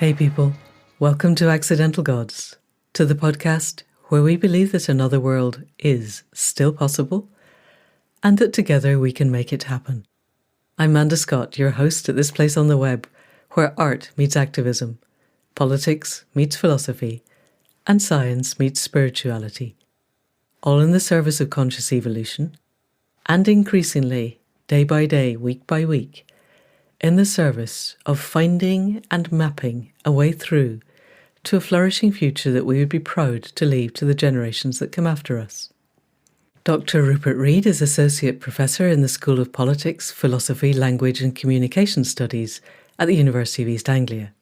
Hey people, welcome to Accidental Gods, to the podcast where we believe that another world is still possible and that together we can make it happen. I'm Amanda Scott, your host at this place on the web where art meets activism, politics meets philosophy, and science meets spirituality, all in the service of conscious evolution, and increasingly, day by day, week by week, in the service of finding and mapping a way through to a flourishing future that we would be proud to leave to the generations that come after us. Dr. Rupert Read is Associate Professor in the School of Politics, Philosophy, Language and Communication Studies at the University of East Anglia.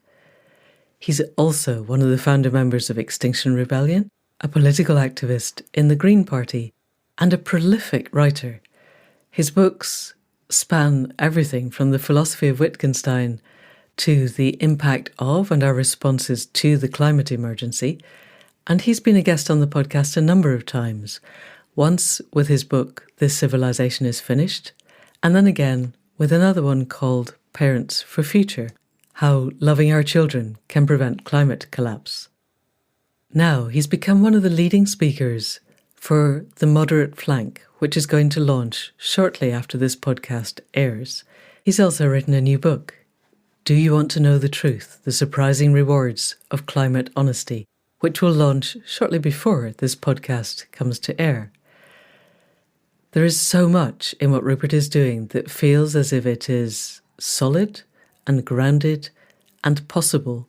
He's also one of the founder members of Extinction Rebellion, a political activist in the Green Party, and a prolific writer. His books span everything from the philosophy of Wittgenstein to the impact of and our responses to the climate emergency, and he's been a guest on the podcast a number of times, once with his book This Civilization is Finished, and then again with another one called Parents for Future, How Loving Our Children Can Prevent Climate Collapse. Now he's become one of the leading speakers for The Moderate Flank, which is going to launch shortly after this podcast airs. He's also written a new book, Do You Want to Know the Truth? The Surprising Rewards of Climate Honesty, which will launch shortly before this podcast comes to air. There is so much in what Rupert is doing that feels as if it is solid and grounded and possible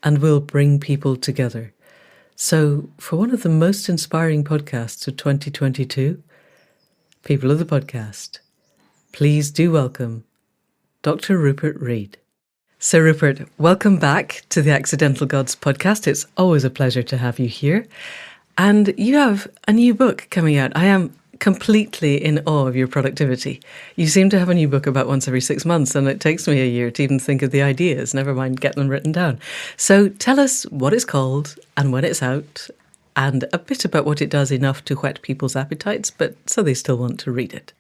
and will bring people together. So, for one of the most inspiring podcasts of 2022, people of the podcast, please do welcome Dr. Rupert Read. So Rupert, welcome back to the Accidental Gods podcast. It's always a pleasure to have you here. And you have a new book coming out. I am completely in awe of your productivity. You seem to have a new book about once every 6 months, and it takes me a year to even think of the ideas, never mind get them written down. So tell us what it's called and when it's out, and a bit about what it does, enough to whet people's appetites, but so they still want to read it.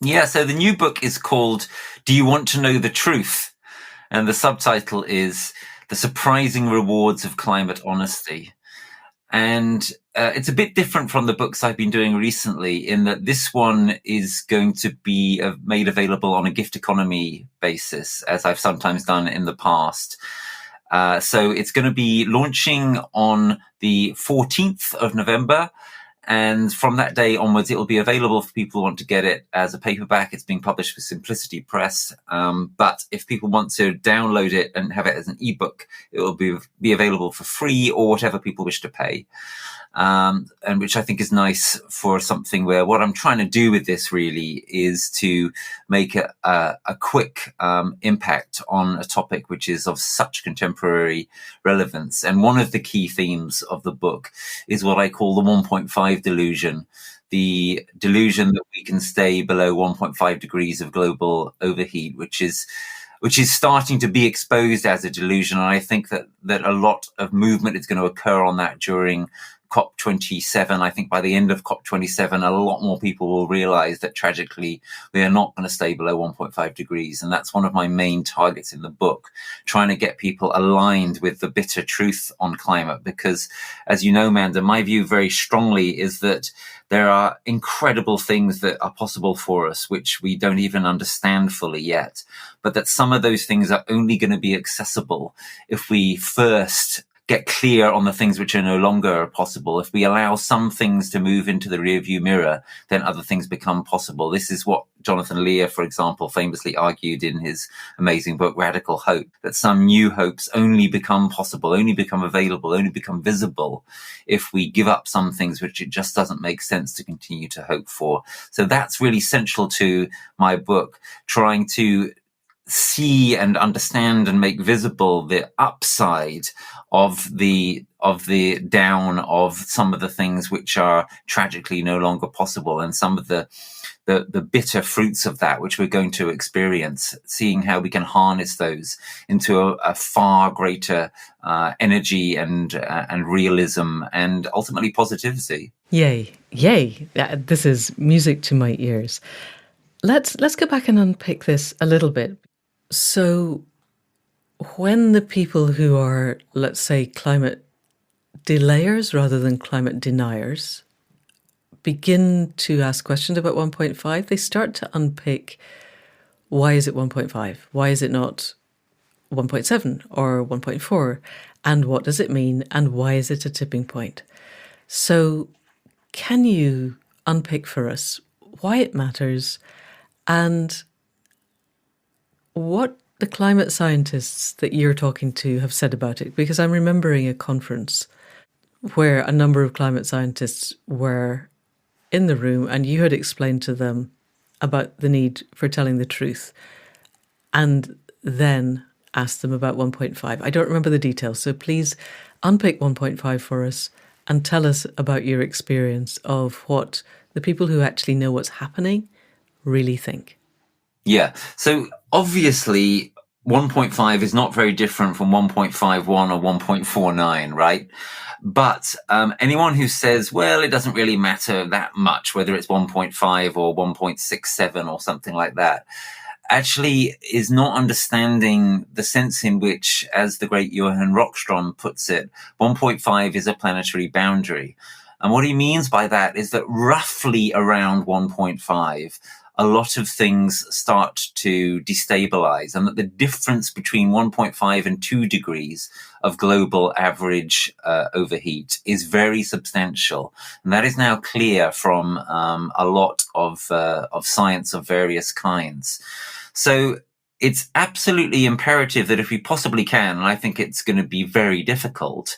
Yeah, so the new book is called Do You Want to Know the Truth? And the subtitle is The Surprising Rewards of Climate Honesty. And it's a bit different from the books I've been doing recently in that this one is going to be made available on a gift economy basis, as I've sometimes done in the past. So it's going to be launching on the 14th of November. And from that day onwards, it will be available for people who want to get it as a paperback. It's being published with Simplicity Press. But if people want to download it and have it as an ebook, it will be available for free or whatever people wish to pay. And which I think is nice for something where what I'm trying to do with this really is to make a quick impact on a topic which is of such contemporary relevance. And one of the key themes of the book is what I call the 1.5 delusion, the delusion that we can stay below 1.5 degrees of global overheat, which is starting to be exposed as a delusion. And I think that a lot of movement is going to occur on that during COP27. I think by the end of COP27, a lot more people will realize that tragically we are not going to stay below 1.5 degrees. And that's one of my main targets in the book, trying to get people aligned with the bitter truth on climate. Because as you know, Amanda, my view very strongly is that there are incredible things that are possible for us, which we don't even understand fully yet. But that some of those things are only going to be accessible if we first get clear on the things which are no longer possible. If we allow some things to move into the rearview mirror, then other things become possible. This is what Jonathan Lear, for example, famously argued in his amazing book, Radical Hope, that some new hopes only become possible, only become available, only become visible if we give up some things which it just doesn't make sense to continue to hope for. So that's really central to my book, trying to see and understand and make visible the upside of the down of some of the things which are tragically no longer possible, and some of the bitter fruits of that which we're going to experience, seeing how we can harness those into a far greater energy and realism and ultimately positivity. Yay. This is music to my ears. Let's go back and unpick this a little bit. So when the people who are, let's say, climate delayers rather than climate deniers begin to ask questions about 1.5, they start to unpick, why is it 1.5? Why is it not 1.7 or 1.4? And what does it mean? And why is it a tipping point? So can you unpick for us why it matters and what the climate scientists that you're talking to have said about it? Because I'm remembering a conference where a number of climate scientists were in the room and you had explained to them about the need for telling the truth and then asked them about 1.5. I don't remember the details, so please unpick 1.5 for us and tell us about your experience of what the people who actually know what's happening really think. Yeah. So obviously 1.5 is not very different from 1.51 or 1.49, right? But anyone who says, well, it doesn't really matter that much whether it's 1.5 or 1.67 or something like that, actually is not understanding the sense in which, as the great Johann Rockström puts it, 1.5 is a planetary boundary. And what he means by that is that roughly around 1.5, a lot of things start to destabilize, and that the difference between 1.5 and 2 degrees of global average overheat is very substantial. And that is now clear from a lot of science of various kinds. So it's absolutely imperative that if we possibly can, and I think it's going to be very difficult,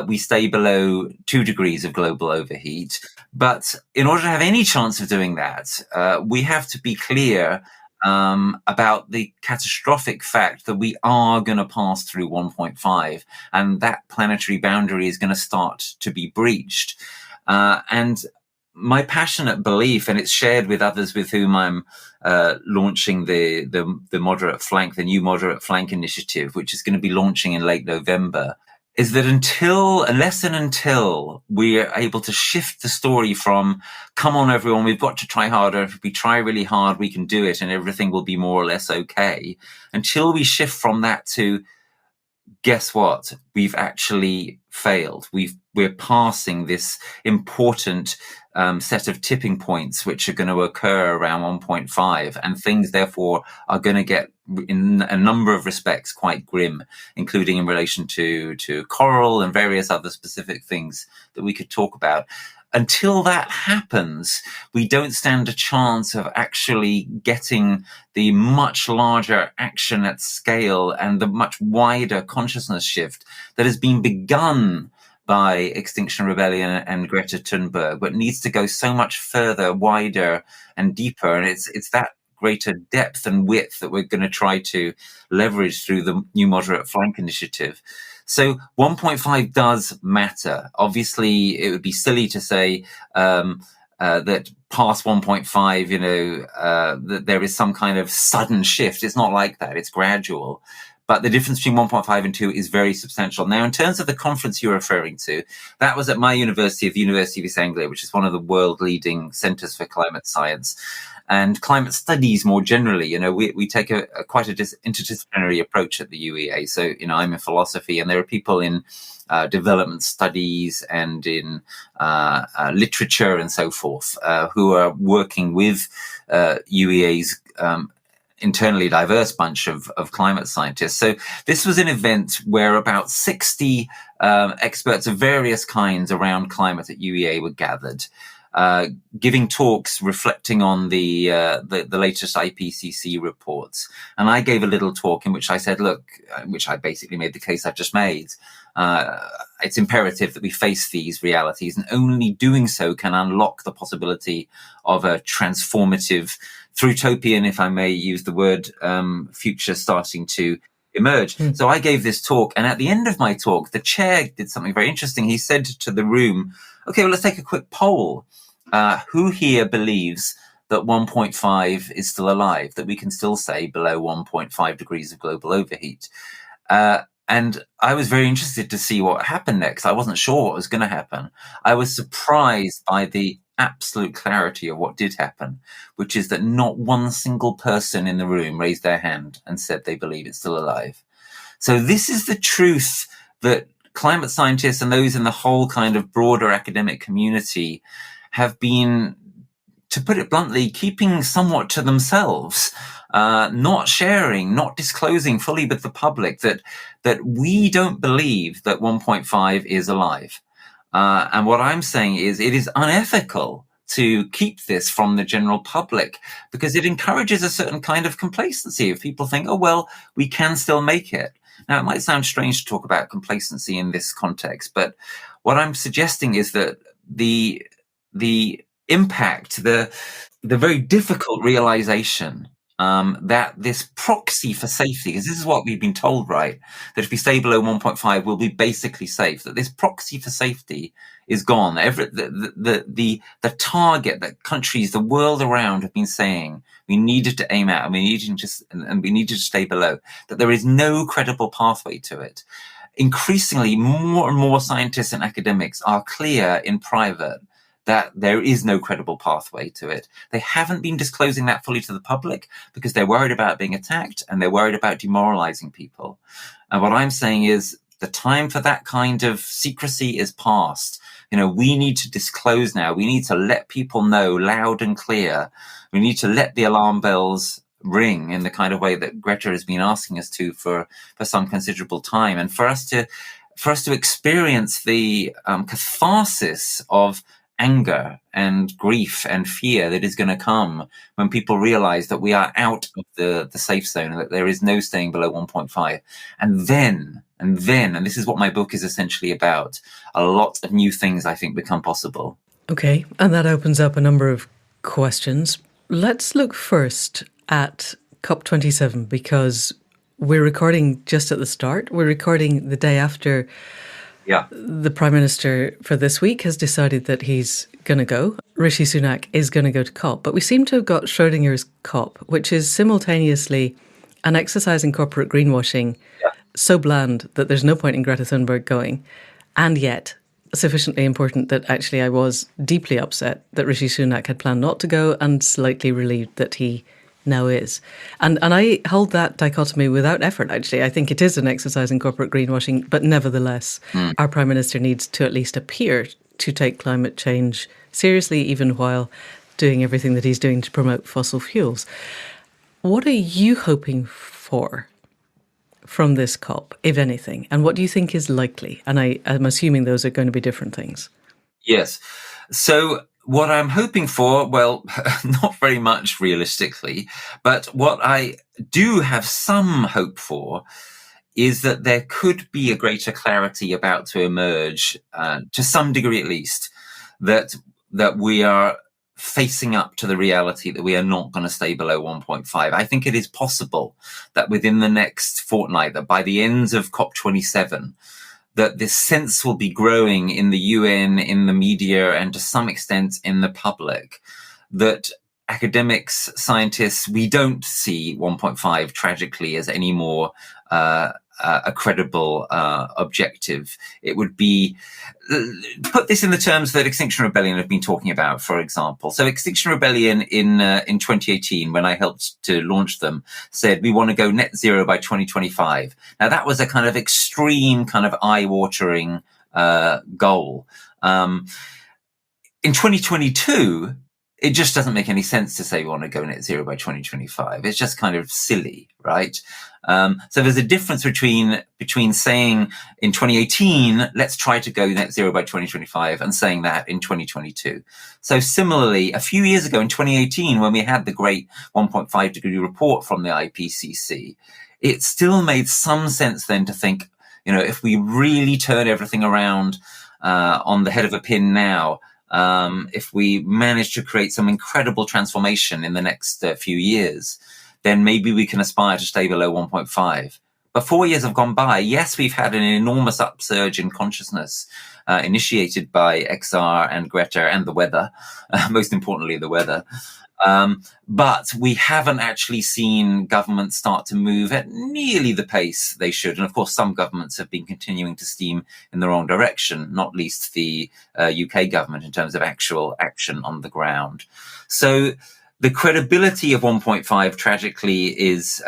we stay below 2 degrees of global overheat. But in order to have any chance of doing that, we have to be clear about the catastrophic fact that we are going to pass through 1.5, and that planetary boundary is going to start to be breached. And my passionate belief, and it's shared with others with whom I'm launching the moderate flank, the new moderate flank initiative, which is going to be launching in late November, is that unless and until we are able to shift the story from, come on everyone, we've got to try harder, if we try really hard we can do it and everything will be more or less okay, until we shift from that to, guess what, we've actually failed, we're passing this important set of tipping points which are going to occur around 1.5, and things therefore are going to get, in a number of respects, quite grim, including in relation to coral and various other specific things that we could talk about. Until that happens, we don't stand a chance of actually getting the much larger action at scale and the much wider consciousness shift that has been begun by Extinction Rebellion and Greta Thunberg, but needs to go so much further, wider and deeper. And it's that greater depth and width that we're going to try to leverage through the new moderate flank initiative. So 1.5 does matter. Obviously, it would be silly to say that past 1.5, that there is some kind of sudden shift. It's not like that. It's gradual. But the difference between 1.5 and 2 is very substantial. Now, in terms of the conference you're referring to, that was at my university, the University of East Anglia, which is one of the world-leading centres for climate science and climate studies more generally. We take a quite a interdisciplinary approach at the UEA. So, I'm in philosophy, and there are people in development studies and in literature and so forth who are working with UEA's internally diverse bunch of climate scientists. So this was an event where about 60 experts of various kinds around climate at UEA were gathered, giving talks reflecting on the latest IPCC reports. And I gave a little talk in which I said, look, which I basically made the case I've just made. It's imperative that we face these realities, and only doing so can unlock the possibility of a transformative, utopian, if I may use the word, future starting to emerge. So I gave this talk, and at the end of my talk, the chair did something very interesting. He said to the room, okay, well, let's take a quick poll. Who here believes that 1.5 is still alive, that we can still say below 1.5 degrees of global overheat? And I was very interested to see what happened next. I wasn't sure what was going to happen. I was surprised by the absolute clarity of what did happen, which is that not one single person in the room raised their hand and said they believe it's still alive. So this is the truth that climate scientists and those in the whole kind of broader academic community have been, to put it bluntly, keeping somewhat to themselves, not sharing, not disclosing fully with the public that we don't believe that 1.5 is alive. And what I'm saying is it is unethical to keep this from the general public, because it encourages a certain kind of complacency. If people think, oh, well, we can still make it. Now, it might sound strange to talk about complacency in this context, but what I'm suggesting is that the impact, the very difficult realization that this proxy for safety, because this is what we've been told, right? That if we stay below 1.5, we'll be basically safe. That this proxy for safety is gone. The target that countries, the world around, have been saying we needed to aim at, and we needed to stay below. That there is no credible pathway to it. Increasingly, more and more scientists and academics are clear in private that there is no credible pathway to it. They haven't been disclosing that fully to the public because they're worried about being attacked and they're worried about demoralizing people. And what I'm saying is the time for that kind of secrecy is past. We need to disclose now. We need to let people know loud and clear. We need to let the alarm bells ring in the kind of way that Greta has been asking us to for some considerable time. And for us to experience the catharsis of anger and grief and fear that is going to come when people realize that we are out of the safe zone and that there is no staying below 1.5. And then, and this is what my book is essentially about, a lot of new things, I think, become possible. Okay, and that opens up a number of questions. Let's look first at COP27, because we're recording just at the start. We're recording the day after the Prime Minister for this week has decided that he's going to go. Rishi Sunak is going to go to COP. But we seem to have got Schrodinger's COP, which is simultaneously an exercise in corporate greenwashing so bland that there's no point in Greta Thunberg going, and yet sufficiently important that actually I was deeply upset that Rishi Sunak had planned not to go and slightly relieved that he now is. And I hold that dichotomy without effort, actually. I think it is an exercise in corporate greenwashing, but nevertheless, our Prime Minister needs to at least appear to take climate change seriously, even while doing everything that he's doing to promote fossil fuels. What are you hoping for from this COP, if anything? And what do you think is likely? And I'm assuming those are going to be different things. Yes. So what I'm hoping for, well, not very much realistically, but what I do have some hope for is that there could be a greater clarity about to emerge, to some degree at least, that we are facing up to the reality that we are not going to stay below 1.5. I think it is possible that within the next fortnight, that by the end of COP27, that this sense will be growing in the UN, in the media, and to some extent in the public, that academics, scientists, we don't see 1.5 tragically as any more a credible objective. It would be, put this in the terms that Extinction Rebellion have been talking about, for example. So Extinction Rebellion in 2018, when I helped to launch them, said we want to go net zero by 2025. Now that was a kind of extreme, kind of eye-watering goal. In 2022, it just doesn't make any sense to say we want to go net zero by 2025. It's just kind of silly, right? So there's a difference between saying in 2018, let's try to go net zero by 2025, and saying that in 2022. So similarly, a few years ago in 2018, when we had the great 1.5 degree report from the IPCC, it still made some sense then to think, if we really turn everything around on the head of a pin now, if we manage to create some incredible transformation in the next few years, then maybe we can aspire to stay below 1.5. But 4 years have gone by. Yes, we've had an enormous upsurge in consciousness initiated by XR and Greta and the weather, most importantly the weather. But we haven't actually seen governments start to move at nearly the pace they should. And of course, some governments have been continuing to steam in the wrong direction, not least the UK government in terms of actual action on the ground. So The credibility of 1.5 tragically is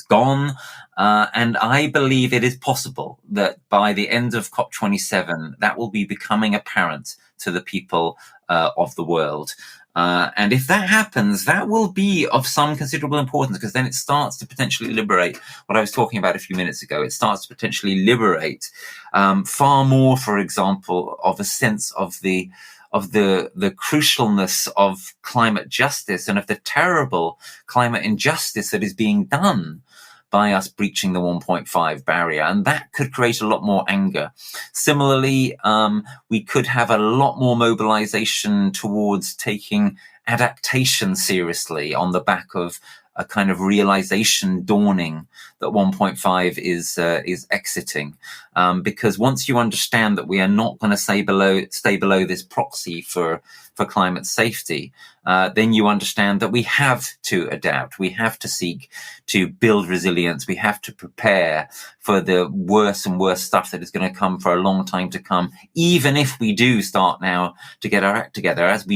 gone, and I believe it is possible that by the end of COP27 that will be becoming apparent to the people of the world. And if that happens, that will be of some considerable importance, because then it starts to potentially liberate what I was talking about a few minutes ago. It starts to potentially liberate far more, for example, of a sense of the crucialness of climate justice and of the terrible climate injustice that is being done by us breaching the 1.5 barrier. And that could create a lot more anger. Similarly, we could have a lot more mobilization towards taking adaptation seriously on the back of a kind of realization dawning that 1.5 is exiting, because once you understand that we are not going to stay below this proxy for climate safety, then you understand that we have to adapt. We have to seek to build resilience. We have to prepare for the worse and worse stuff that is going to come for a long time to come, even if we do start now to get our act together, as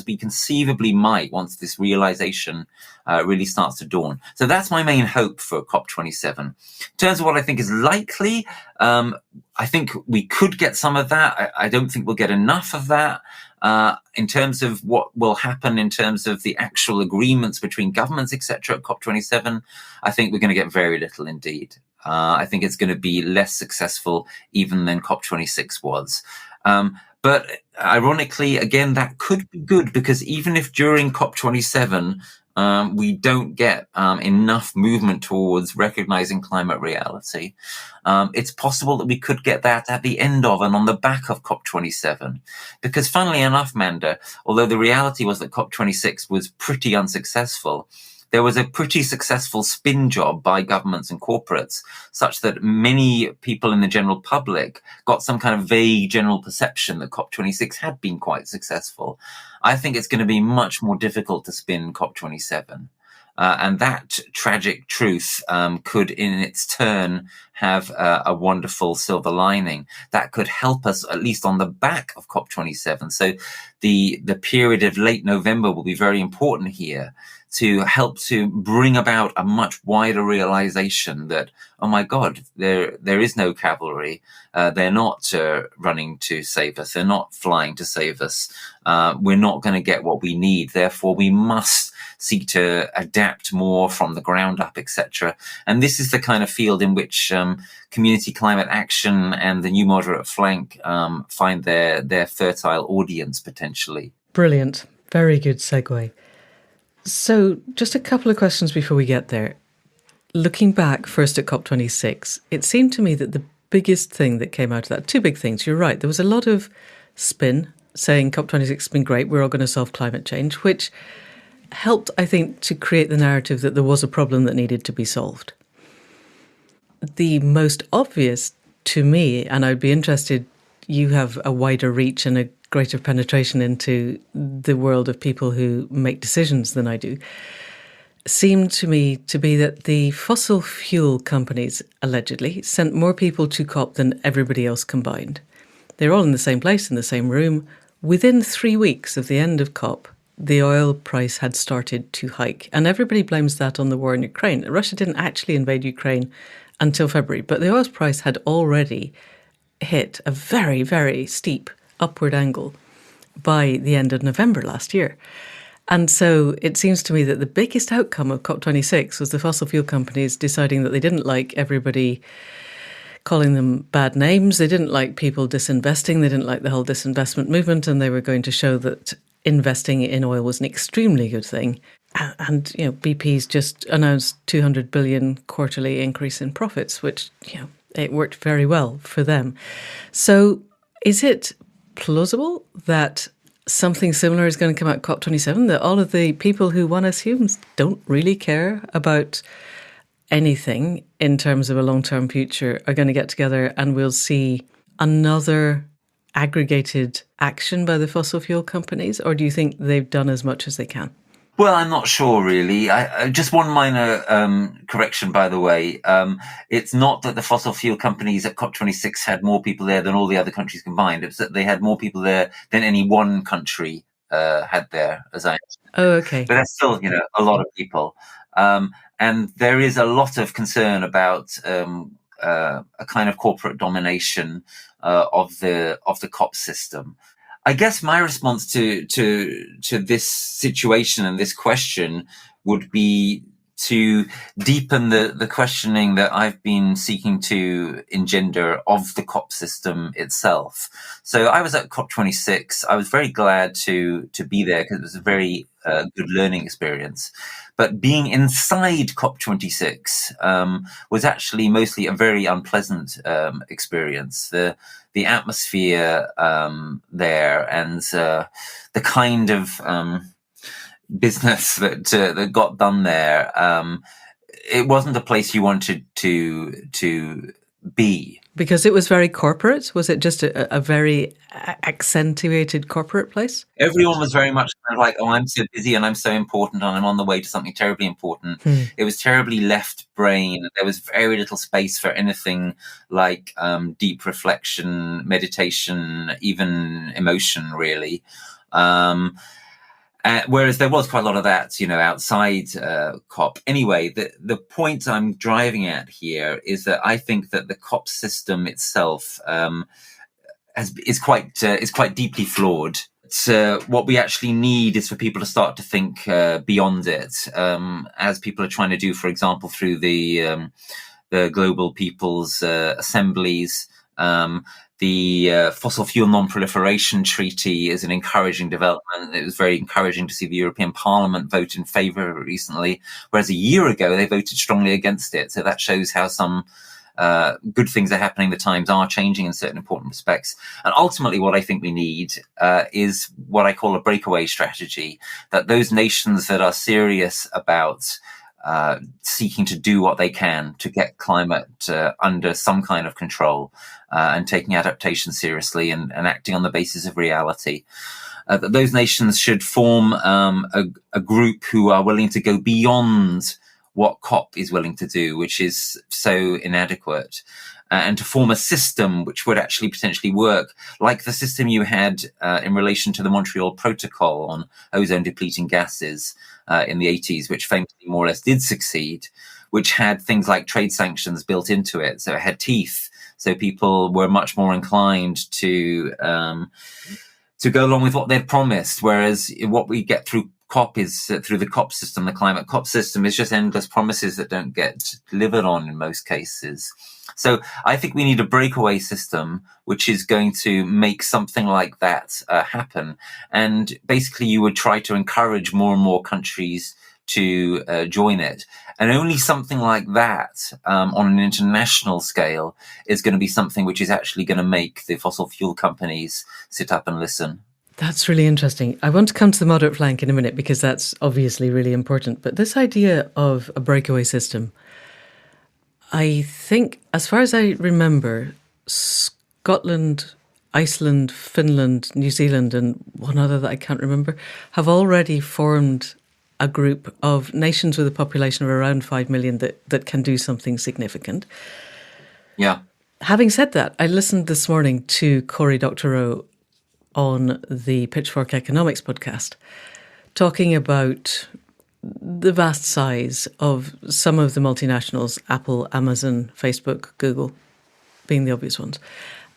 we conceivably might once this realization really starts to dawn. So that's my main hope for COP27. In terms of what I think is likely, I think we could get some of that. I don't think we'll get enough of that. In terms of what will happen in terms of the actual agreements between governments, etc., at COP27, I think we're going to get very little indeed. I think it's going to be less successful even than COP26 was. But ironically, again, that could be good, because even if during COP27 we don't get enough movement towards recognizing climate reality, it's possible that we could get that at the end of and on the back of COP27. Because funnily enough, Manda, although the reality was that COP26 was pretty unsuccessful, there was a pretty successful spin job by governments and corporates, such that many people in the general public got some kind of vague general perception that COP26 had been quite successful. I think it's going to be much more difficult to spin COP27. And that tragic truth could, in its turn, have a wonderful silver lining that could help us, at least on the back of COP27. So the period of late November will be very important here to help to bring about a much wider realization that, oh my God, there is no cavalry. They're not running to save us. They're not flying to save us. We're not going to get what we need. Therefore, we must seek to adapt more from the ground up, etc. And this is the kind of field in which community climate action and the New Moderate Flank find their fertile audience potentially. Brilliant. Very good segue. So just a couple of questions before we get there. Looking back first at COP26, it seemed to me that the biggest thing that came out of that, two big things, you're right, there was a lot of spin saying COP26 has been great, we're all going to solve climate change, which helped, I think, to create the narrative that there was a problem that needed to be solved. The most obvious to me, and I'd be interested, you have a wider reach and a greater penetration into the world of people who make decisions than I do, seemed to me to be that the fossil fuel companies allegedly sent more people to COP than everybody else combined. They're all in the same place, in the same room. Within 3 weeks of the end of COP, the oil price had started to hike. And everybody blames that on the war in Ukraine. Russia didn't actually invade Ukraine until February, but the oil price had already hit a very, very steep upward angle by the end of November last year. And so it seems to me that the biggest outcome of COP26 was the fossil fuel companies deciding that they didn't like everybody calling them bad names. They didn't like people disinvesting. They didn't like the whole disinvestment movement. And they were going to show that investing in oil was an extremely good thing. And you know, BP's just announced 200 billion quarterly increase in profits, which, you know, it worked very well for them. So is it plausible that something similar is going to come out COP27, that all of the people who one assumes don't really care about anything in terms of a long-term future are going to get together and we'll see another aggregated action by the fossil fuel companies? Or do you think they've done as much as they can? Well, I'm not sure, really. I just one minor correction, by the way. It's not that the fossil fuel companies at COP26 had more people there than all the other countries combined. It's that they had more people there than any one country had there, as I Oh, okay. but there's still, a lot of people. And there is a lot of concern about a kind of corporate domination of the COP system. I guess my response to this situation and this question would be to deepen the questioning that I've been seeking to engender of the COP system itself. So I was at COP26. I was very glad to be there because it was a very good learning experience. But being inside COP26 was actually mostly a very unpleasant experience. The atmosphere there and the kind of business that got done there, it wasn't a place you wanted to be. Because it was very corporate? Was it just a very accentuated corporate place? Everyone was very much kind of like, oh, I'm so busy and I'm so important and I'm on the way to something terribly important. It was terribly left brain. There was very little space for anything like deep reflection, meditation, even emotion, really. Whereas there was quite a lot of that, outside COP. Anyway, the point I'm driving at here is that I think that the COP system itself is quite deeply flawed. What we actually need is for people to start to think beyond it, as people are trying to do, for example, through the Global People's Assemblies. The Fossil Fuel Non-Proliferation Treaty is an encouraging development. It was very encouraging to see the European Parliament vote in favour of it recently, whereas a year ago they voted strongly against it. So that shows how some good things are happening. The times are changing in certain important respects. And ultimately what I think we need is what I call a breakaway strategy, that those nations that are serious about seeking to do what they can to get climate under some kind of control and taking adaptation seriously and acting on the basis of reality. That those nations should form a group who are willing to go beyond what COP is willing to do, which is so inadequate, and to form a system which would actually potentially work, like the system you had in relation to the Montreal Protocol on ozone depleting gases in the 80s, which famously more or less did succeed, which had things like trade sanctions built into it. So it had teeth. So people were much more inclined to go along with what they'd promised. Whereas what we get through COP is through the COP system, the climate COP system, is just endless promises that don't get delivered on in most cases. So I think we need a breakaway system which is going to make something like that happen. And basically you would try to encourage more and more countries to join it. And only something like that on an international scale is going to be something which is actually going to make the fossil fuel companies sit up and listen. That's really interesting. I want to come to the moderate flank in a minute because that's obviously really important. But this idea of a breakaway system, I think, as far as I remember, Scotland, Iceland, Finland, New Zealand, and one other that I can't remember, have already formed a group of nations with a population of around 5 million that can do something significant. Yeah. Having said that, I listened this morning to Cory Doctorow on the Pitchfork Economics podcast, talking about the vast size of some of the multinationals, Apple, Amazon, Facebook, Google, being the obvious ones.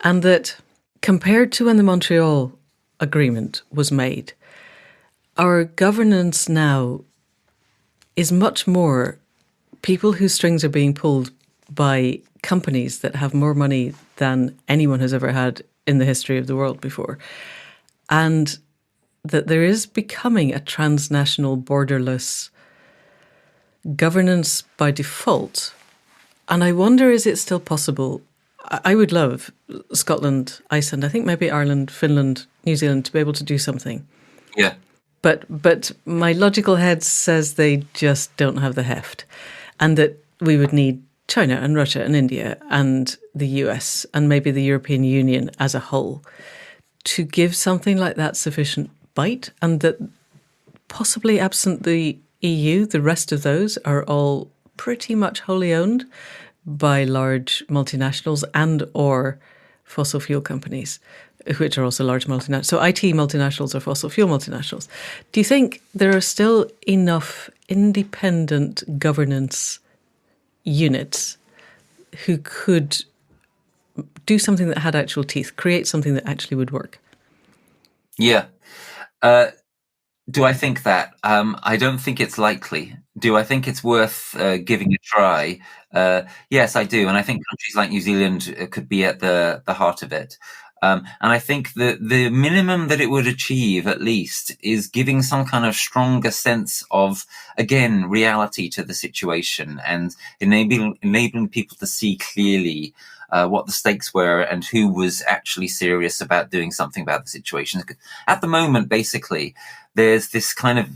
And that compared to when the Montreal Agreement was made, our governance now is much more people whose strings are being pulled by companies that have more money than anyone has ever had in the history of the world before. And that there is becoming a transnational, borderless governance by default. And I wonder, is it still possible? I would love Scotland, Iceland, I think maybe Ireland, Finland, New Zealand to be able to do something. Yeah. But my logical head says they just don't have the heft, and that we would need China and Russia and India and the US and maybe the European Union as a whole to give something like that sufficient bite, and that possibly absent the EU, the rest of those are all pretty much wholly owned by large multinationals and or fossil fuel companies, which are also large multinationals. So IT multinationals are fossil fuel multinationals. Do you think there are still enough independent governance units who could do something that had actual teeth, create something that actually would work? Yeah. Do I think that? I don't think it's likely. Do I think it's worth giving a try? Yes, I do. And I think countries like New Zealand could be at the heart of it. And I think the minimum that it would achieve, at least, is giving some kind of stronger sense of, again, reality to the situation and enabling people to see clearly what the stakes were and who was actually serious about doing something about the situation. At the moment, basically, there's this kind of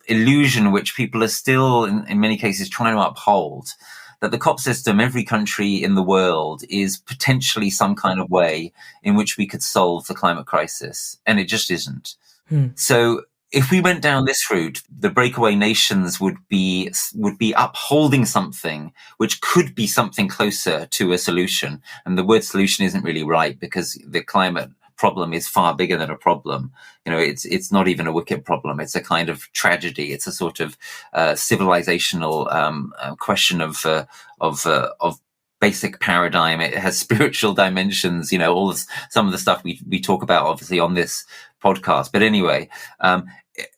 illusion which people are still, in many cases, trying to uphold, that the COP system, every country in the world, is potentially some kind of way in which we could solve the climate crisis. And it just isn't. So if we went down this route, the breakaway nations would be upholding something which could be something closer to a solution. And the word solution isn't really right, because the climate problem is far bigger than a problem. It's not even a wicked problem. It's a kind of tragedy. It's a sort of civilizational question of basic paradigm. It has spiritual dimensions. Some of the stuff we talk about, obviously, on this podcast. But anyway,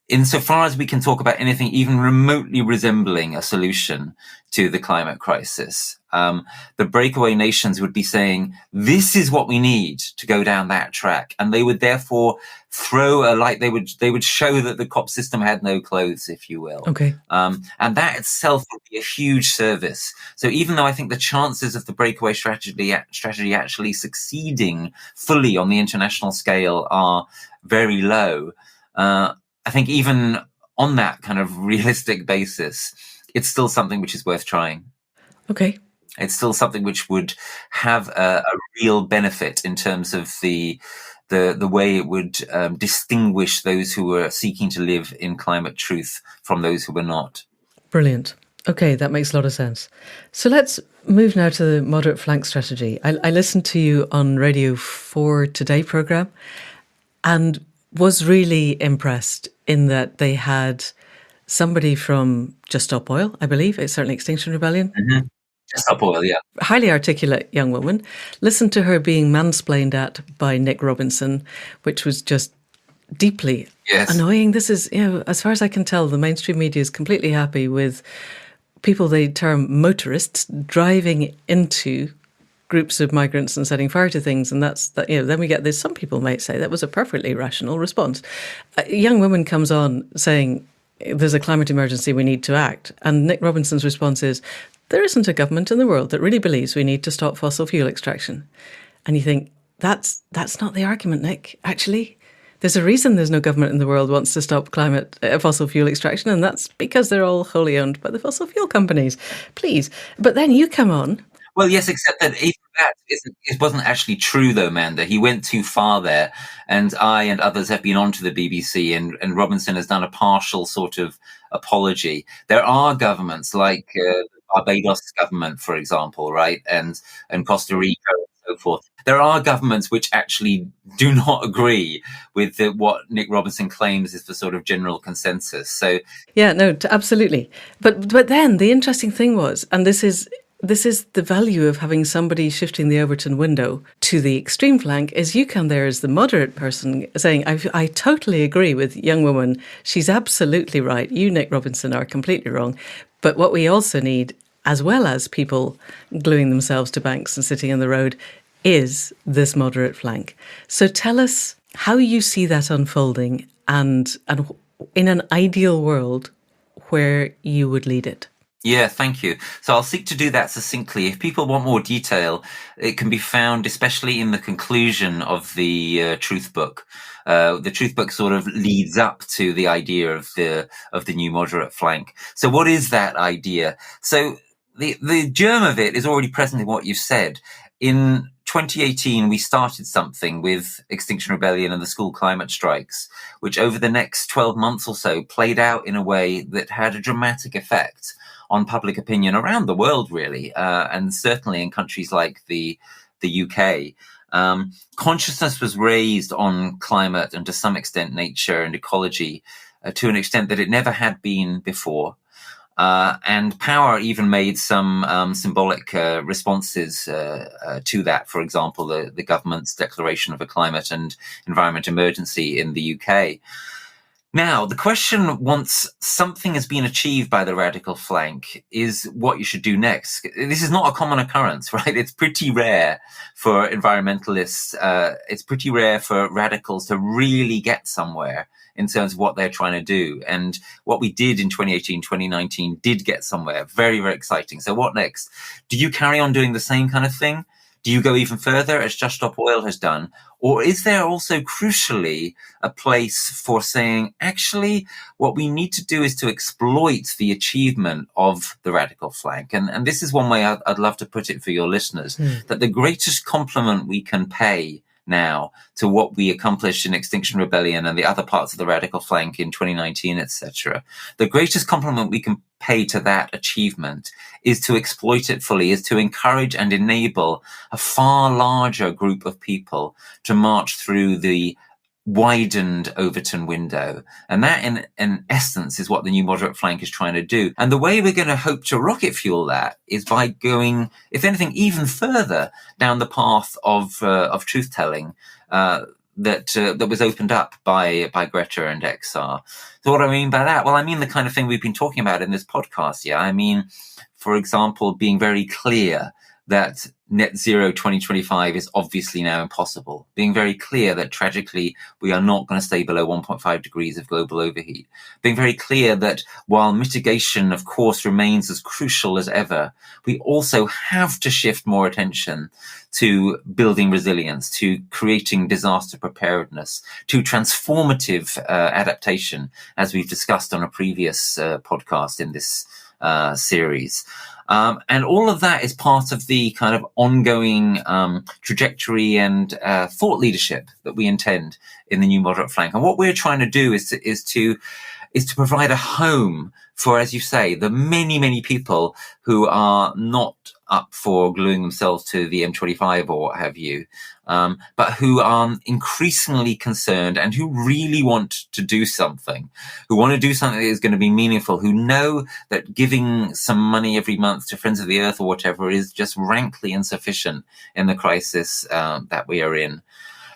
insofar as we can talk about anything even remotely resembling a solution to the climate crisis, the breakaway nations would be saying, this is what we need to go down that track. And they would therefore throw a light. They would show that the COP system had no clothes, if you will. Okay. And that itself would be a huge service. So even though I think the chances of the breakaway strategy actually succeeding fully on the international scale are very low, I think even on that kind of realistic basis, it's still something which is worth trying. Okay. It's still something which would have a real benefit in terms of the way it would distinguish those who were seeking to live in climate truth from those who were not. Brilliant. Okay, that makes a lot of sense. So let's move now to the moderate flank strategy. I listened to you on Radio 4 Today programme and was really impressed in that they had somebody from Just Stop Oil, I believe, it's certainly Extinction Rebellion. Mm-hmm. Just Stop Oil, yeah. Highly articulate young woman. Listened to her being mansplained at by Nick Robinson, which was just deeply annoying. This is, as far as I can tell, the mainstream media is completely happy with people they term motorists driving into groups of migrants and setting fire to things, and then we get this. Some people might say that was a perfectly rational response. A young woman comes on saying there's a climate emergency, we need to act, and Nick Robinson's response is, there isn't a government in the world that really believes we need to stop fossil fuel extraction. And you think, that's not the argument, Nick. Actually, there's a reason there's no government in the world wants to stop fossil fuel extraction, and that's because they're all wholly owned by the fossil fuel companies. Please. But then you come on. Well, yes, except that even that it wasn't actually true, though, Amanda. He went too far there, and I and others have been on to the BBC, and Robinson has done a partial sort of apology. There are governments like the Barbados government, for example, right, and Costa Rica and so forth. There are governments which actually do not agree with what Nick Robinson claims is the sort of general consensus. So, yeah, no, absolutely. But then the interesting thing was, and this is the value of having somebody shifting the Overton window to the extreme flank, is you come there as the moderate person saying, I totally agree with young woman. She's absolutely right. You, Nick Robinson, are completely wrong. But what we also need, as well as people gluing themselves to banks and sitting on the road, is this moderate flank. So tell us how you see that unfolding and in an ideal world where you would lead it. Yeah, thank you. So I'll seek to do that succinctly. If people want more detail, it can be found especially in the conclusion of the Truth Book. The Truth Book sort of leads up to the idea of the new moderate flank. So what is that idea? So the germ of it is already present in what you've said. In 2018, we started something with Extinction Rebellion and the school climate strikes, which over the next 12 months or so played out in a way that had a dramatic effect on public opinion around the world, really, and certainly in countries like the the UK, consciousness was raised on climate and to some extent nature and ecology to an extent that it never had been before. And power even made some symbolic responses to that. For example, the government's declaration of a climate and environment emergency in the UK. Now, the question, once something has been achieved by the radical flank, is what you should do next. This is not a common occurrence, right? It's pretty rare for environmentalists. It's pretty rare for radicals to really get somewhere in terms of what they're trying to do. And what we did in 2018, 2019 did get somewhere. Very, very exciting. So what next? Do you carry on doing the same kind of thing? Do you go even further, as Just Stop Oil has done? Or is there also, crucially, a place for saying, actually, what we need to do is to exploit the achievement of the radical flank? And this is one way I'd love to put it for your listeners, that the greatest compliment we can pay now to what we accomplished in Extinction Rebellion and the other parts of the radical flank in 2019, etc. The greatest compliment we can pay to that achievement is to exploit it fully, is to encourage and enable a far larger group of people to march through the widened Overton window. And that, in essence, is what the New Moderate Flank is trying to do. And the way we're going to hope to rocket fuel that is by going, if anything, even further down the path of truth-telling that was opened up by Greta and XR. So what do I mean by that? Well, I mean the kind of thing we've been talking about in this podcast. Yeah, I mean, for example, being very clear that net zero 2025 is obviously now impossible. Being very clear that tragically we are not going to stay below 1.5 degrees of global overheat. Being very clear that while mitigation, of course, remains as crucial as ever, we also have to shift more attention to building resilience, to creating disaster preparedness, to transformative adaptation, as we've discussed on a previous podcast in this series. And all of that is part of the kind of ongoing trajectory and thought leadership that we intend in the New Moderate Flank. And what we're trying to do is to provide a home for, as you say, the many, many people who are not up for gluing themselves to the M25 or what have you, but who are increasingly concerned and who really want to do something, who want to do something that is going to be meaningful, who know that giving some money every month to Friends of the Earth or whatever is just rankly insufficient in the crisis that we are in.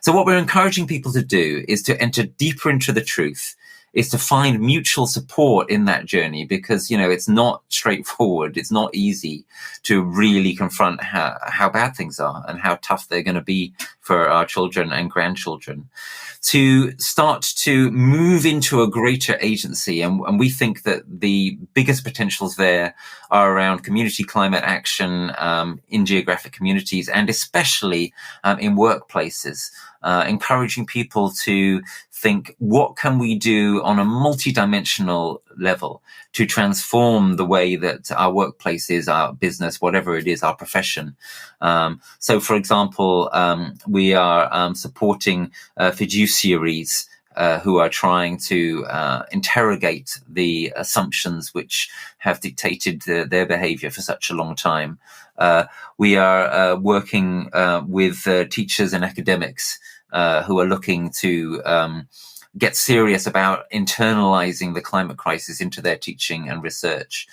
So what we're encouraging people to do is to enter deeper into the truth, is to find mutual support in that journey, because, you know, it's not straightforward. It's not easy to really confront how bad things are and how tough they're going to be for our children and grandchildren. To start to move into a greater agency. And we think that the biggest potentials there are around community climate action in geographic communities, and especially in workplaces, encouraging people to think, what can we do on a multidimensional level to transform the way that our workplace is, our business, whatever it is, our profession. So, for example, we are supporting fiduciaries who are trying to interrogate the assumptions which have dictated their behavior for such a long time. We are working with teachers and academics who are looking to get serious about internalizing the climate crisis into their teaching and research.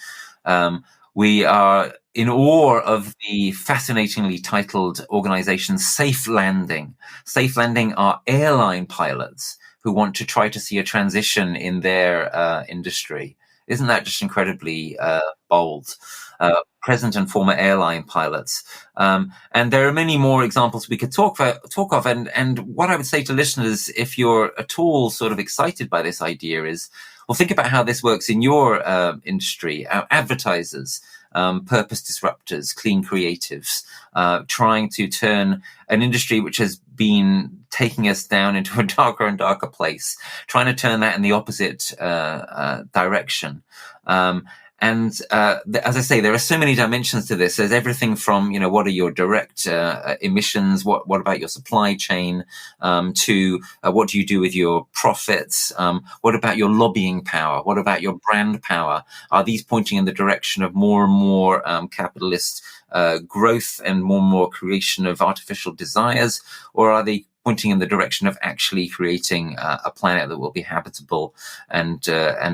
We are in awe of the fascinatingly titled organization Safe Landing. Safe Landing are airline pilots who want to try to see a transition in their industry. Isn't that just incredibly bold? Present and former airline pilots. And there are many more examples we could talk of. And what I would say to listeners, if you're at all sort of excited by this idea, is, well, think about how this works in your industry. Advertisers, purpose disruptors, clean creatives, trying to turn an industry which has been taking us down into a darker and darker place, trying to turn that in the opposite direction. And as I say, there are so many dimensions to this. There's everything from, what are your direct emissions? What about your supply chain? To what do you do with your profits? What about your lobbying power? What about your brand power? Are these pointing in the direction of more and more capitalist growth and more creation of artificial desires? Or are they pointing in the direction of actually creating a planet that will be habitable and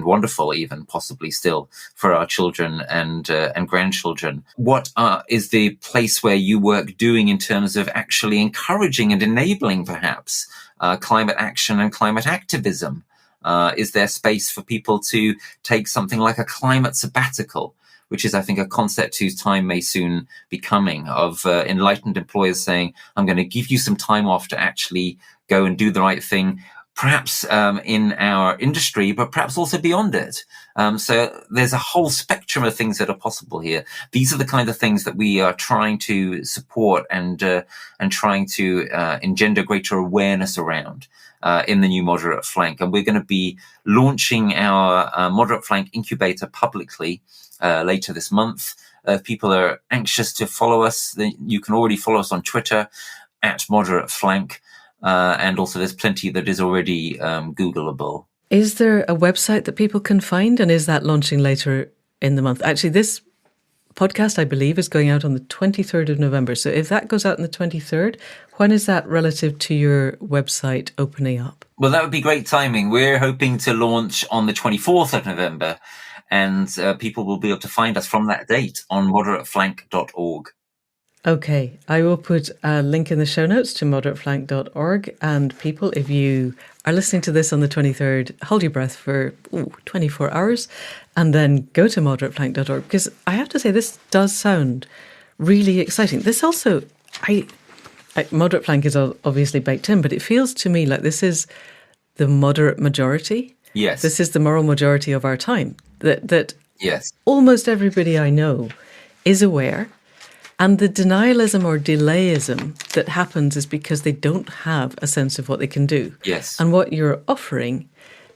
wonderful, even possibly still for our children and grandchildren? What is the place where you work doing in terms of actually encouraging and enabling perhaps climate action and climate activism? Is there space for people to take something like a climate sabbatical, which is, I think, a concept whose time may soon be coming, of enlightened employers saying, I'm going to give you some time off to actually go and do the right thing, perhaps in our industry, but perhaps also beyond it. So there's a whole spectrum of things that are possible here. These are the kind of things that we are trying to support and trying to engender greater awareness around in the new Moderate Flank. And we're going to be launching our Moderate Flank incubator publicly later this month. If people are anxious to follow us, then you can already follow us on Twitter at Moderate Flank. And also there's plenty that is already Googleable. Is there a website that people can find? And is that launching later in the month? Actually, this podcast, I believe, is going out on the 23rd of November. So if that goes out on the 23rd, when is that relative to your website opening up? Well, that would be great timing. We're hoping to launch on the 24th of November, and people will be able to find us from that date on moderateflank.org. Okay, I will put a link in the show notes to moderateflank.org. And people, if you are listening to this on the 23rd, hold your breath for 24 hours and then go to moderateflank.org, because I have to say, this does sound really exciting. This also, Moderate Flank is obviously baked in, but it feels to me like this is the moderate majority. Yes. This is the moral majority of our time. That yes, almost everybody I know is aware. And the denialism or delayism that happens is because they don't have a sense of what they can do. Yes. And what you're offering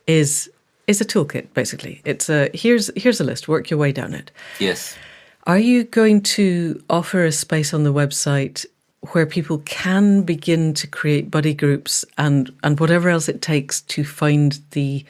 is a toolkit, basically. It's here's a list, work your way down it. Yes. Are you going to offer a space on the website where people can begin to create buddy groups and whatever else it takes to find the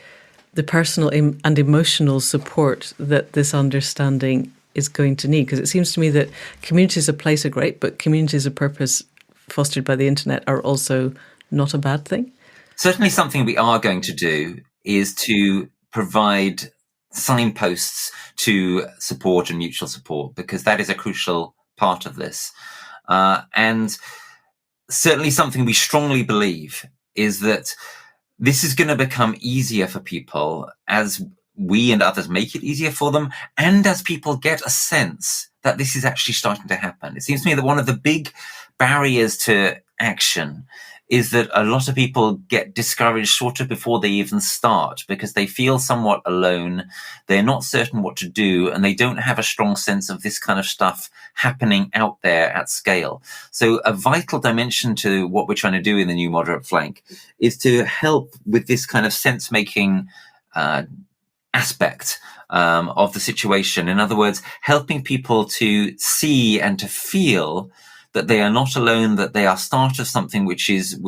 personal and emotional support that this understanding is going to need? Because it seems to me that communities of place are great, but communities of purpose fostered by the internet are also not a bad thing. Certainly something we are going to do is to provide signposts to support and mutual support, because that is a crucial part of this. And certainly something we strongly believe is that this is going to become easier for people as we and others make it easier for them, and as people get a sense that this is actually starting to happen. It seems to me that one of the big barriers to action is that a lot of people get discouraged sort of before they even start, because they feel somewhat alone, they're not certain what to do, and they don't have a strong sense of this kind of stuff happening out there at scale. So a vital dimension to what we're trying to do in the new Moderate Flank is to help with this kind of sense-making aspect of the situation. In other words, helping people to see and to feel that they are not alone, that they are start of something which is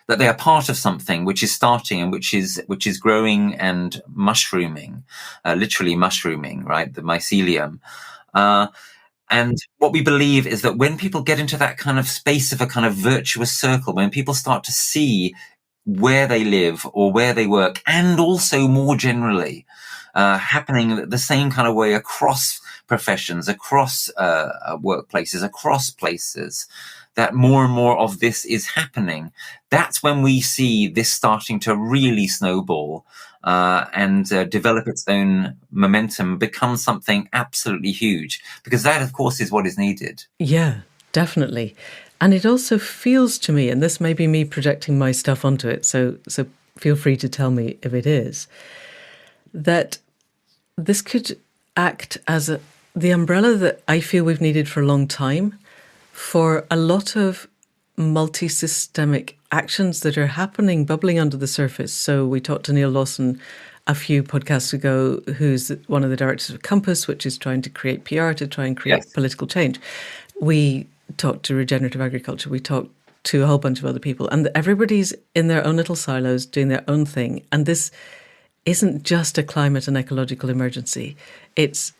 that they are part of something which is starting and which is growing and mushrooming, literally mushrooming, right? The mycelium. And what we believe is that when people get into that kind of space of a kind of virtuous circle, when people start to see where they live or where they work, and also more generally, happening the same kind of way across professions, across workplaces, across places, that more and more of this is happening, that's when we see this starting to really snowball and develop its own momentum, become something absolutely huge, because that, of course, is what is needed. Yeah, definitely. And it also feels to me, and this may be me projecting my stuff onto it, so feel free to tell me if it is, that this could act as the umbrella that I feel we've needed for a long time for a lot of multi-systemic actions that are happening, bubbling under the surface. So we talked to Neil Lawson a few podcasts ago, who's one of the directors of Compass, which is trying to create PR to try and create Yes. political change. We talked to Regenerative Agriculture. We talked to a whole bunch of other people, and everybody's in their own little silos doing their own thing. And this isn't just a climate and ecological emergency. It's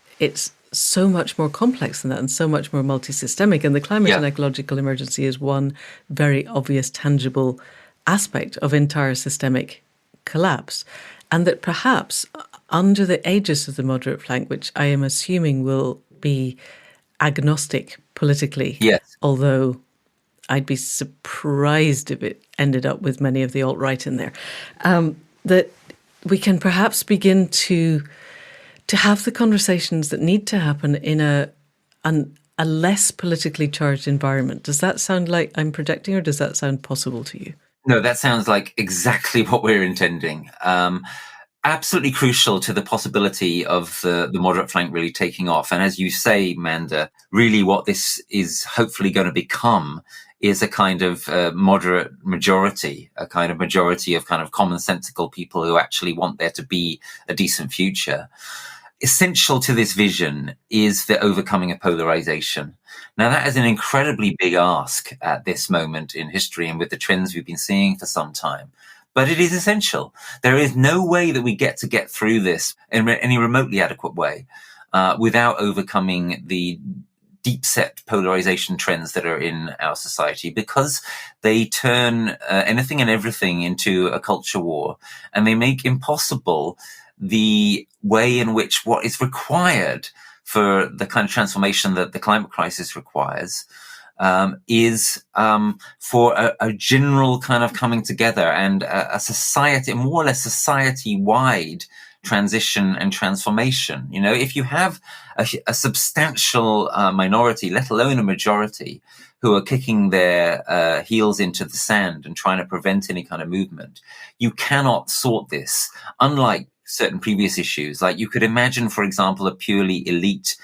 so much more complex than that and so much more multi-systemic. And the climate and ecological emergency is one very obvious, tangible aspect of entire systemic collapse. And that perhaps under the aegis of the moderate flank, which I am assuming will be agnostic politically, although I'd be surprised if it ended up with many of the alt-right in there, that we can perhaps begin to have the conversations that need to happen in a less politically charged environment. Does that sound like I'm projecting, or does that sound possible to you? No, that sounds like exactly what we're intending. Absolutely crucial to the possibility of the moderate flank really taking off. And as you say, Manda, really what this is hopefully going to become is a kind of moderate majority, a kind of majority of kind of commonsensical people who actually want there to be a decent future. Essential to this vision is the overcoming of polarization. Now, that is an incredibly big ask at this moment in history and with the trends we've been seeing for some time. But it is essential. There is no way that we get through this in any remotely adequate way without overcoming the deep-set polarization trends that are in our society, because they turn anything and everything into a culture war, and they make impossible the way in which what is required for the kind of transformation that the climate crisis requires is for a general kind of coming together and a society, more or less society-wide transition and transformation. You know, if you have a substantial minority, let alone a majority, who are kicking their heels into the sand and trying to prevent any kind of movement, you cannot sort this, unlike certain previous issues. Like you could imagine, for example, a purely elite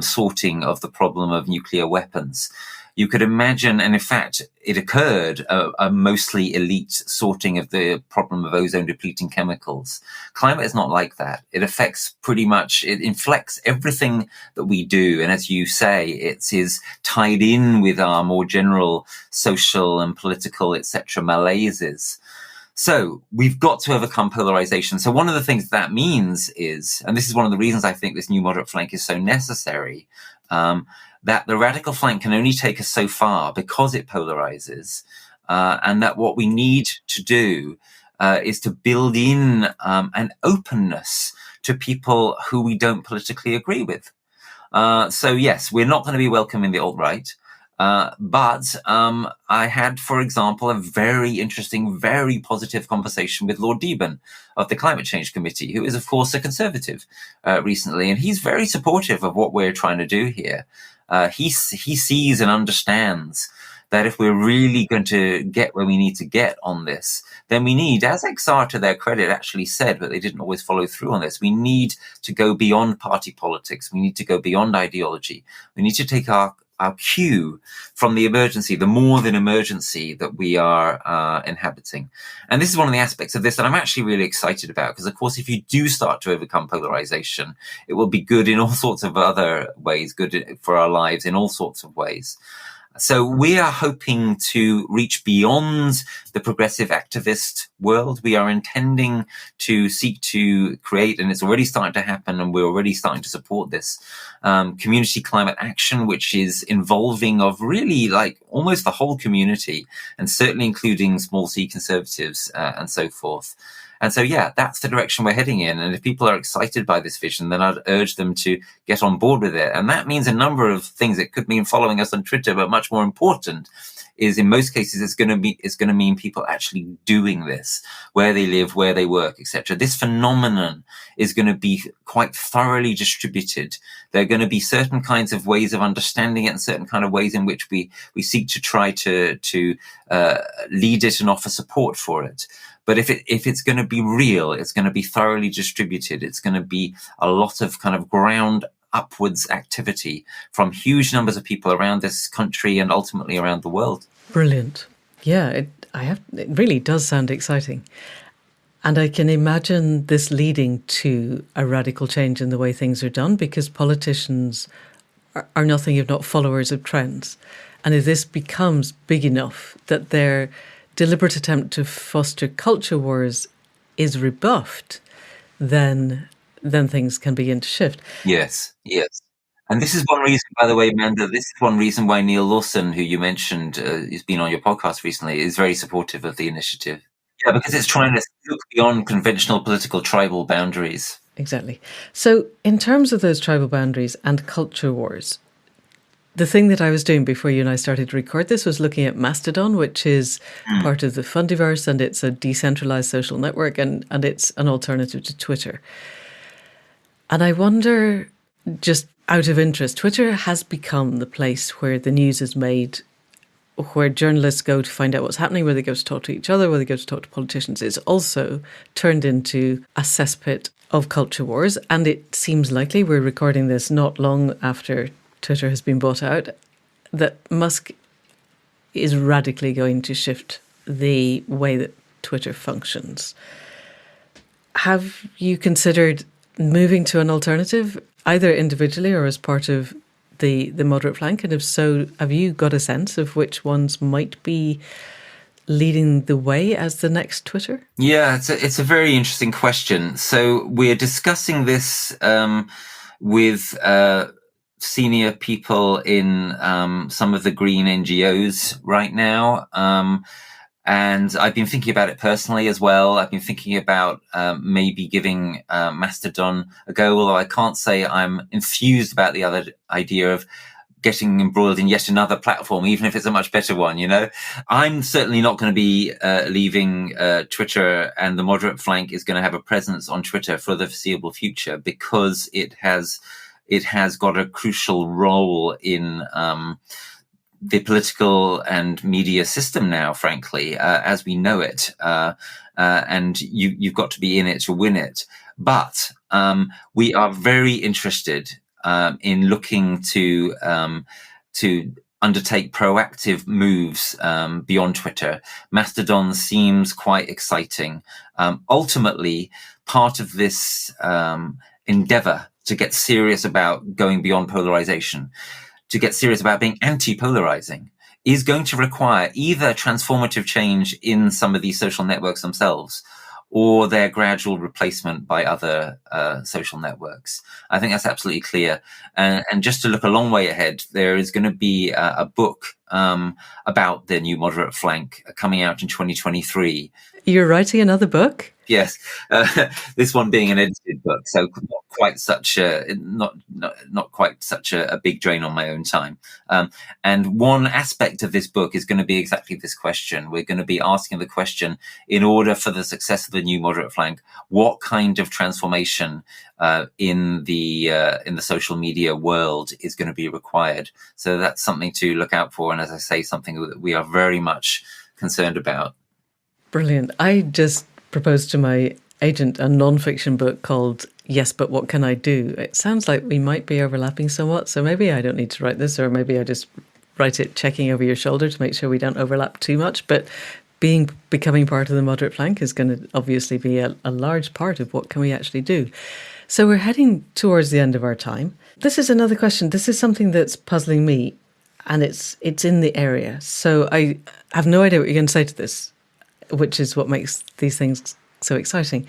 sorting of the problem of nuclear weapons. You could imagine, and in fact, it occurred, a mostly elite sorting of the problem of ozone-depleting chemicals. Climate is not like that. It affects pretty much, it inflects everything that we do. And as you say, it is tied in with our more general social and political, etc., malaises. So we've got to overcome polarization. So one of the things that means is, and this is one of the reasons I think this new moderate flank is so necessary, that the radical flank can only take us so far because it polarizes, and that what we need to do is to build in an openness to people who we don't politically agree with. So yes, we're not going to be welcoming the alt-right. But I had, for example, a very interesting, very positive conversation with Lord Deben of the Climate Change Committee, who is, of course, a Conservative recently. And he's very supportive of what we're trying to do here. He sees and understands that if we're really going to get where we need to get on this, then we need, as XR to their credit actually said, but they didn't always follow through on this, we need to go beyond party politics. We need to go beyond ideology. We need to take our cue from the emergency, the more than emergency that we are inhabiting. And this is one of the aspects of this that I'm actually really excited about, because, of course, if you do start to overcome polarization, it will be good in all sorts of other ways, good for our lives in all sorts of ways. So we are hoping to reach beyond the progressive activist world. We are intending to seek to create, and it's already starting to happen, and we're already starting to support this, community climate action, which is involving of really like almost the whole community, and certainly including small c conservatives and so forth. And so, yeah, that's the direction we're heading in. And if people are excited by this vision, then I'd urge them to get on board with it. And that means a number of things. It could mean following us on Twitter, but much more important is in most cases, it's going to mean people actually doing this where they live, where they work, etc. This phenomenon is going to be quite thoroughly distributed. There are going to be certain kinds of ways of understanding it and certain kind of ways in which we seek to try to lead it and offer support for it. But if it's going to be real, it's going to be thoroughly distributed. It's going to be a lot of kind of ground upwards activity from huge numbers of people around this country and ultimately around the world. Brilliant. Yeah, it really does sound exciting. And I can imagine this leading to a radical change in the way things are done, because politicians are nothing if not followers of trends. And if this becomes big enough that their deliberate attempt to foster culture wars is rebuffed, then things can begin to shift. Yes, yes. And this is one reason, by the way, Amanda, this is one reason why Neil Lawson, who you mentioned, who's been on your podcast recently, is very supportive of the initiative. Yeah, because it's trying to look beyond conventional political tribal boundaries. Exactly. So in terms of those tribal boundaries and culture wars, the thing that I was doing before you and I started to record this was looking at Mastodon, which is part of the Fundiverse, and it's a decentralized social network, and it's an alternative to Twitter. And I wonder, just out of interest, Twitter has become the place where the news is made, where journalists go to find out what's happening, where they go to talk to each other, where they go to talk to politicians. It's also turned into a cesspit of culture wars. And it seems likely, we're recording this not long after Twitter has been bought out, that Musk is radically going to shift the way that Twitter functions. Have you considered moving to an alternative, either individually or as part of the moderate flank? And if so, have you got a sense of which ones might be leading the way as the next Twitter? Yeah, it's a very interesting question. So we're discussing this with senior people in some of the green NGOs right now. And I've been thinking about it personally as well. I've been thinking about maybe giving Mastodon a go, although I can't say I'm enthused about the other idea of getting embroiled in yet another platform, even if it's a much better one, you know? I'm certainly not going to be leaving Twitter, and the moderate flank is going to have a presence on Twitter for the foreseeable future, because it has got a crucial role in the political and media system now, frankly, as we know it. And you've got to be in it to win it. But we are very interested in looking to undertake proactive moves beyond Twitter. Mastodon seems quite exciting. Ultimately, part of this endeavor to get serious about going beyond polarization, to get serious about being anti-polarizing, is going to require either transformative change in some of these social networks themselves, or their gradual replacement by other social networks. I think that's absolutely clear. And just to look a long way ahead, there is going to be a book about the new moderate flank coming out in 2023. You're writing another book? Yes, this one being an edited book, so not quite such a big drain on my own time. And one aspect of this book is going to be exactly this question. We're going to be asking the question: in order for the success of the new moderate flank, what kind of transformation in the social media world is going to be required? So that's something to look out for, and as I say, something that we are very much concerned about. Brilliant. I just proposed to my agent a non-fiction book called Yes, But What Can I Do? It sounds like we might be overlapping somewhat, so maybe I don't need to write this, or maybe I just write it checking over your shoulder to make sure we don't overlap too much. But becoming part of the moderate flank is going to obviously be a large part of what can we actually do. So we're heading towards the end of our time. This is another question. This is something that's puzzling me, and it's in the area. So I have no idea what you're going to say to this, which is what makes these things so exciting.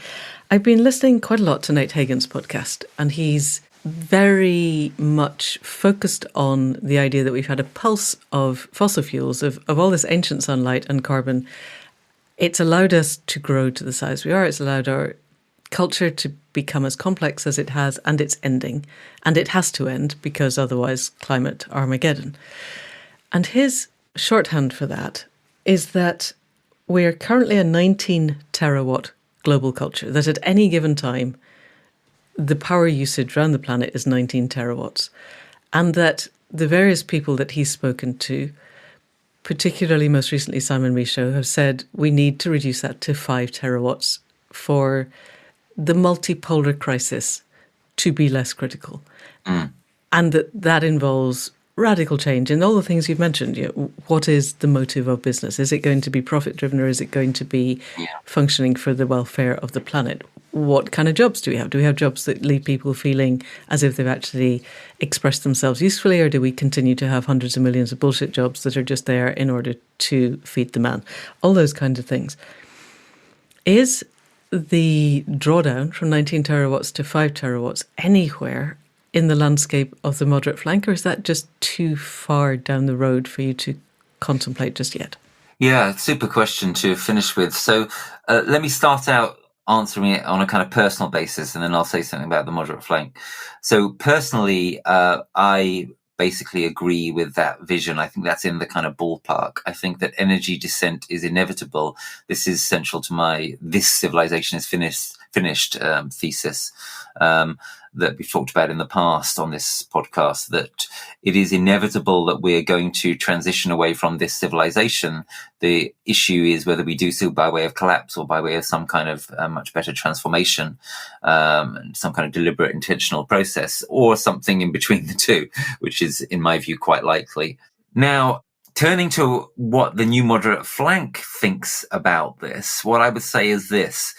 I've been listening quite a lot to Nate Hagen's podcast, and he's very much focused on the idea that we've had a pulse of fossil fuels, of all this ancient sunlight and carbon. It's allowed us to grow to the size we are. It's allowed our culture to become as complex as it has, and it's ending. And it has to end, because otherwise climate Armageddon. And his shorthand for that is that we're currently a 19 terawatt global culture, that at any given time, the power usage around the planet is 19 terawatts. And that the various people that he's spoken to, particularly most recently Simon Michaud, have said we need to reduce that to 5 terawatts for the multipolar crisis to be less critical. And that involves radical change in all the things you've mentioned. What is the motive of business? Is it going to be profit-driven, or is it going to be functioning for the welfare of the planet? What kind of jobs do we have? Do we have jobs that leave people feeling as if they've actually expressed themselves usefully, or do we continue to have hundreds of millions of bullshit jobs that are just there in order to feed the man? All those kinds of things. Is the drawdown from 19 terawatts to 5 terawatts anywhere in the landscape of the moderate flank, or is that just too far down the road for you to contemplate just yet? Yeah, super question to finish with. So let me start out answering it on a kind of personal basis, and then I'll say something about the moderate flank. So personally, I basically agree with that vision. I think that's in the kind of ballpark. I think that energy descent is inevitable. This is central to my "this civilization is finished" thesis that we've talked about in the past on this podcast, that it is inevitable that we're going to transition away from this civilization. The issue is whether we do so by way of collapse or by way of some kind of much better transformation, some kind of deliberate, intentional process, or something in between the two, which is, in my view, quite likely. Now, turning to what the new moderate flank thinks about this, what I would say is this,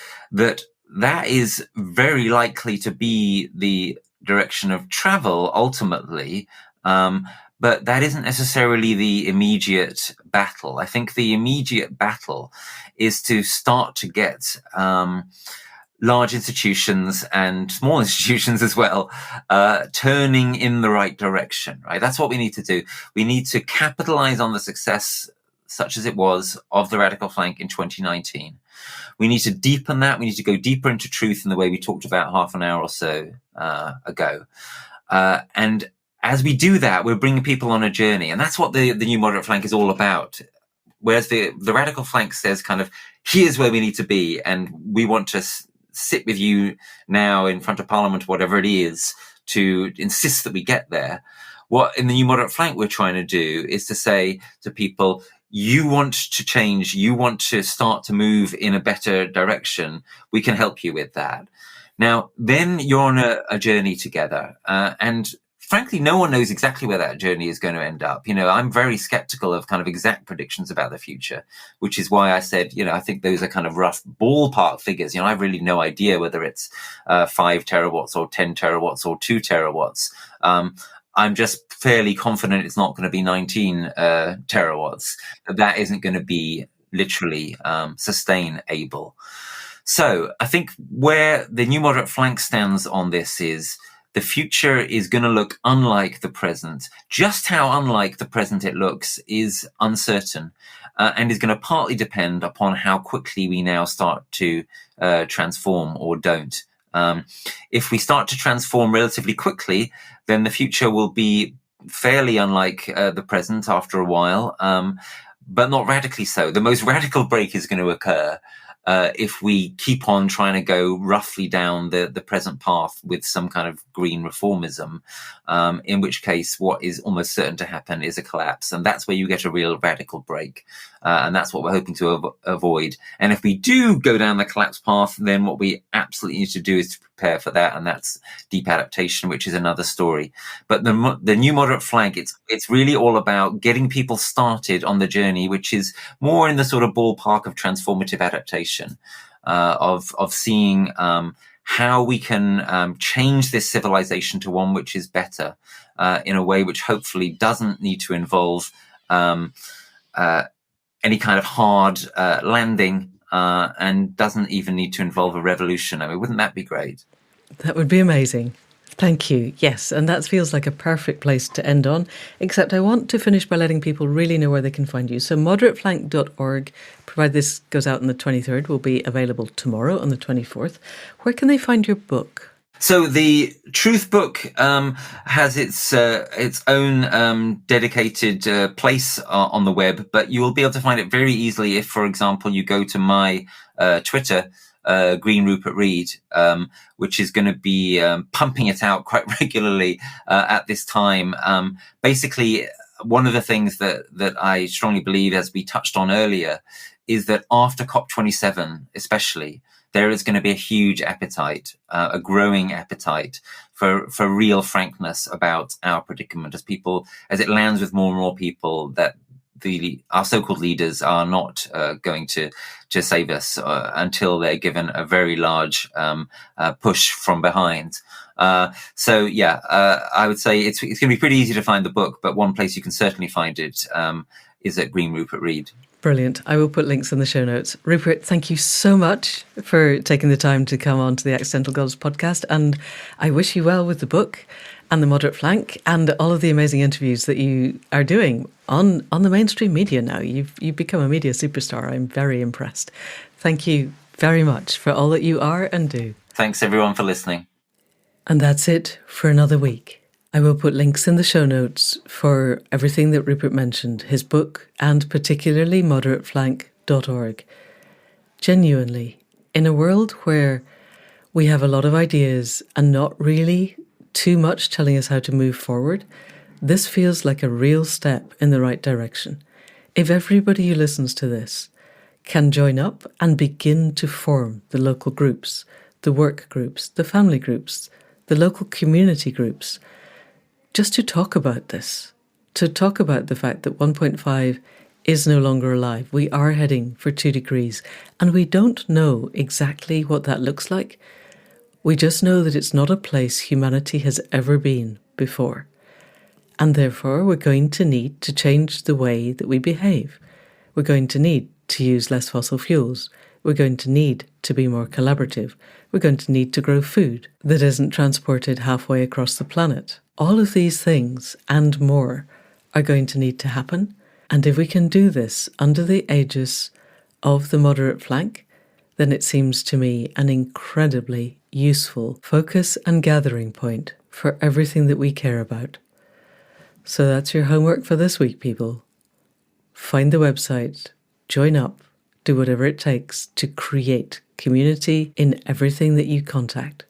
that is very likely to be the direction of travel ultimately, but that isn't necessarily the immediate battle. I think the immediate battle is to start to get large institutions and small institutions as well turning in the right direction, right? That's what we need to do. We need to capitalize on the success, such as it was, of the radical flank in 2019. We need to deepen that. We need to go deeper into truth in the way we talked about half an hour or so ago. And as we do that, we're bringing people on a journey. And that's what the new moderate flank is all about. Whereas the radical flank says kind of, here's where we need to be. And we want to sit with you now in front of Parliament, whatever it is, to insist that we get there. What in the new moderate flank we're trying to do is to say to people, you want to change, you want to start to move in a better direction, we can help you with that. Now, then you're on a journey together. And frankly, no one knows exactly where that journey is going to end up. I'm very skeptical of kind of exact predictions about the future, which is why I said, I think those are kind of rough ballpark figures. I have really no idea whether it's 5 terawatts or 10 terawatts or 2 terawatts. I'm just fairly confident it's not going to be 19 terawatts. That isn't going to be literally sustainable. So I think where the new moderate flank stands on this is the future is going to look unlike the present. Just how unlike the present it looks is uncertain and is going to partly depend upon how quickly we now start to transform or don't. If we start to transform relatively quickly, then the future will be fairly unlike the present after a while, but not radically so. The most radical break is going to occur if we keep on trying to go roughly down the present path with some kind of green reformism, in which case what is almost certain to happen is a collapse. And that's where you get a real radical break. And that's what we're hoping to avoid. And if we do go down the collapse path, then what we absolutely need to do is to prepare for that. And that's deep adaptation, which is another story. But the new moderate flank, it's really all about getting people started on the journey, which is more in the sort of ballpark of transformative adaptation, of seeing how we can change this civilization to one which is better in a way which hopefully doesn't need to involve any kind of hard landing and doesn't even need to involve a revolution. I mean, wouldn't that be great? That would be amazing. Thank you. Yes, and that feels like a perfect place to end on, except I want to finish by letting people really know where they can find you. So moderateflank.org, provided this goes out on the 23rd, will be available tomorrow on the 24th. Where can they find your book? So the Truth book has its own dedicated place on the web, but you will be able to find it very easily if, for example, you go to my Twitter, Green Rupert Read, which is going to be pumping it out quite regularly at this time. Basically, one of the things that I strongly believe, as we touched on earlier, is that after COP27, especially, there is going to be a huge appetite, a growing appetite for real frankness about our predicament as it lands with more and more people that our so-called leaders are not going to save us until they're given a very large push from behind. I would say it's going to be pretty easy to find the book, but one place you can certainly find it is at Green Rupert Read. Brilliant. I will put links in the show notes. Rupert, thank you so much for taking the time to come on to the Accidental Gods podcast, and I wish you well with the book and the Moderate Flank and all of the amazing interviews that you are doing on the mainstream media now. You've become a media superstar. I'm very impressed. Thank you very much for all that you are and do. Thanks everyone for listening. And that's it for another week. I will put links in the show notes for everything that Rupert mentioned, his book and particularly moderateflank.org. Genuinely, in a world where we have a lot of ideas and not really too much telling us how to move forward, this feels like a real step in the right direction. If everybody who listens to this can join up and begin to form the local groups, the work groups, the family groups, the local community groups, just to talk about this, to talk about the fact that 1.5 is no longer alive. We are heading for 2 degrees, and we don't know exactly what that looks like. We just know that it's not a place humanity has ever been before. And therefore, we're going to need to change the way that we behave. We're going to need to use less fossil fuels. We're going to need to be more collaborative. We're going to need to grow food that isn't transported halfway across the planet. All of these things and more are going to need to happen. And if we can do this under the aegis of the Moderate Flank, then it seems to me an incredibly useful focus and gathering point for everything that we care about. So that's your homework for this week, people. Find the website, join up, do whatever it takes to create community in everything that you contact.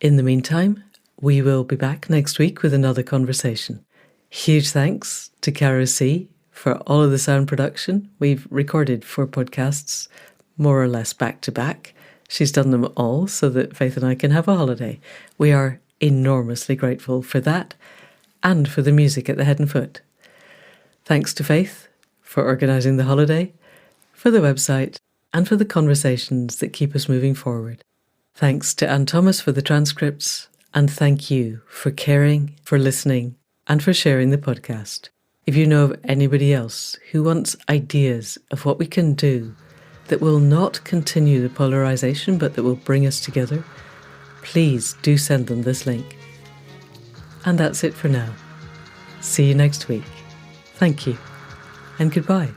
In the meantime, we will be back next week with another conversation. Huge thanks to Cara C for all of the sound production. We've recorded 4 podcasts, more or less back to back. She's done them all so that Faith and I can have a holiday. We are enormously grateful for that and for the music at the head and foot. Thanks to Faith for organising the holiday, for the website, and for the conversations that keep us moving forward. Thanks to Anne Thomas for the transcripts, and thank you for caring, for listening, and for sharing the podcast. If you know of anybody else who wants ideas of what we can do that will not continue the polarisation but that will bring us together, please do send them this link. And that's it for now. See you next week. Thank you, and goodbye.